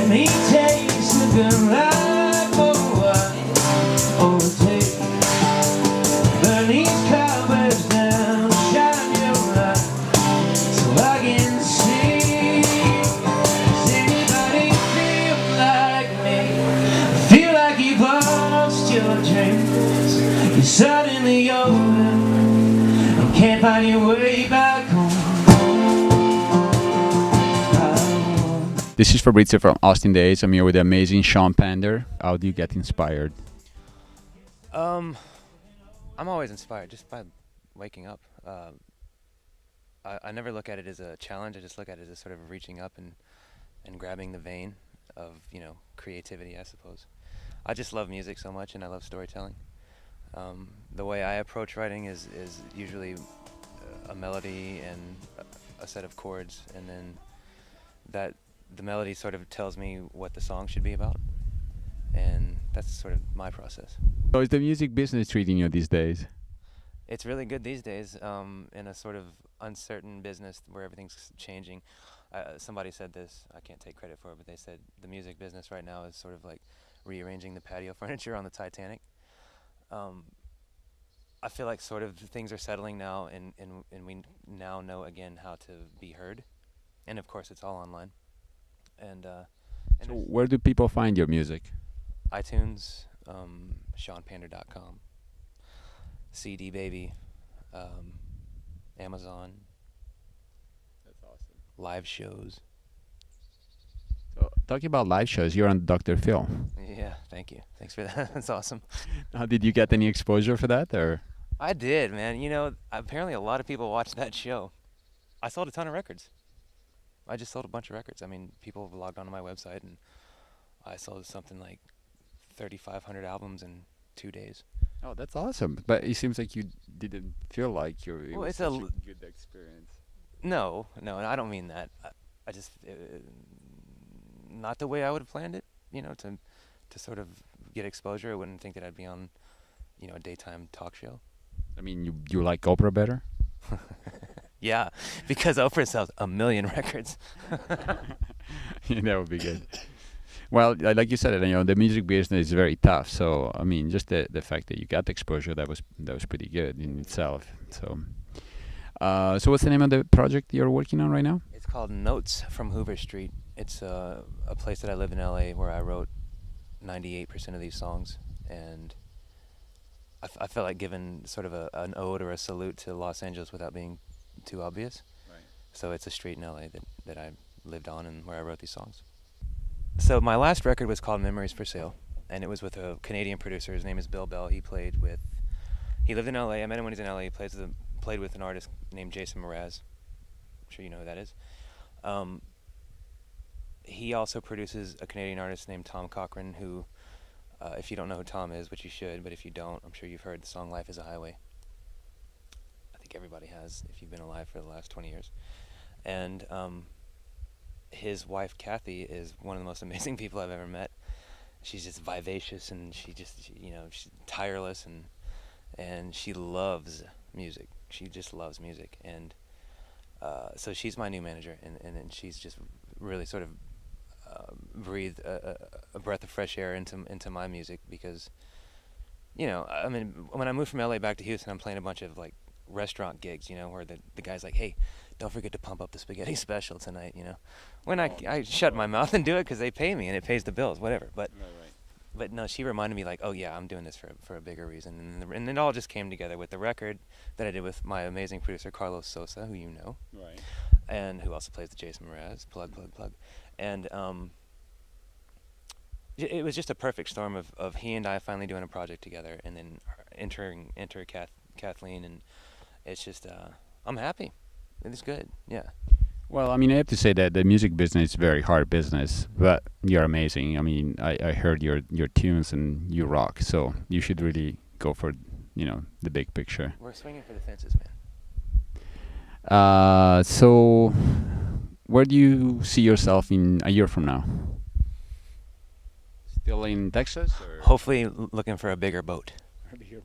Let me taste the good life for what overtake. Burn these cobwebs down, shine your light so I can see. Does anybody feel like me? Feel like you've lost your dreams. You're suddenly older and can't find your way back home. This is Fabrizio from Austin Daze. I'm here with the amazing Shawn Pander. How do you get inspired? I'm always inspired just by waking up. I never look at it as a challenge. I just look at it as sort of reaching up and grabbing the vein of, you know, creativity, I suppose. I just love music so much, and I love storytelling. The way I approach writing is usually a melody and a set of chords, and then the melody sort of tells me what the song should be about, and that's sort of my process. How is the music business treating you these days? It's really good these days, in a sort of uncertain business where everything's changing. Somebody said this, I can't take credit for it, but they said the music business right now is sort of like rearranging the patio furniture on the Titanic. I feel like sort of things are settling now, and we now know again how to be heard, and of course it's all online. And So where do people find your music? iTunes, ShawnPander.com, CD Baby, Amazon. That's awesome. Live shows. So talking about live shows, you're on Dr. Phil. Yeah, thank you. Thanks for that. That's awesome. Did you get any exposure for that, or? I did, man. You know, apparently a lot of people watched that show. I sold a ton of records. I just sold a bunch of records. I mean, people logged onto my website, and I sold something like 3,500 albums in 2 days. Oh, that's awesome. But it seems like you didn't feel like it Well, was it's such a a good experience. No, and I don't mean that. I just not the way I would have planned it. You know, to sort of get exposure. I wouldn't think that I'd be on, you know, a daytime talk show. I mean, you like Oprah better? Yeah, because Oprah sells 1 million records. Yeah, that would be good. Well, like you said, you know, the music business is very tough. So I mean, just the fact that you got exposure, that was pretty good in itself. So, so what's the name of the project you're working on right now? It's called Notes from Hoover Street. It's a place that I live in LA where I wrote 98% of these songs, and I felt like giving sort of an ode or a salute to Los Angeles without being too obvious. Right. So it's a street in LA that I lived on and where I wrote these songs. So my last record was called Memories for Sale, and it was with a Canadian producer. His name is Bill Bell. He lived in LA. I met him when he was in LA. He played with an artist named Jason Mraz. I'm sure you know who that is. He also produces a Canadian artist named Tom Cochran, who, if you don't know who Tom is, which you should, but if you don't, I'm sure you've heard the song Life is a Highway. I think everybody has, if you've been alive for the last 20 years. And his wife, Kathy, is one of the most amazing people I've ever met. She's just vivacious, and you know, she's tireless, and she loves music. She just loves music. And so she's my new manager, and she's just really sort of breathed a breath of fresh air into my music, because, you know, I mean, when I moved from LA back to Houston, I'm playing a bunch of like restaurant gigs, you know, where the guy's like, hey, don't forget to pump up the spaghetti special tonight, you know. When I shut my mouth and do it because they pay me and it pays the bills, whatever. But but no, she reminded me like, oh yeah, I'm doing this for a bigger reason, and it all just came together with the record that I did with my amazing producer Carlos Sosa, who you know, Right. and who also plays the Jason Mraz, plug, and it was just a perfect storm of he and I finally doing a project together, and then enter Kathleen, and it's just I'm happy. It's good, yeah. Well, I mean, I have to say that the music business is a very hard business, but you're amazing. I mean, I heard your tunes and you rock, so you should really go for, you know, the big picture. We're swinging for the fences, man. So where do you see yourself in a year from now? Still in Texas? Or? Hopefully looking for a bigger boat. A bigger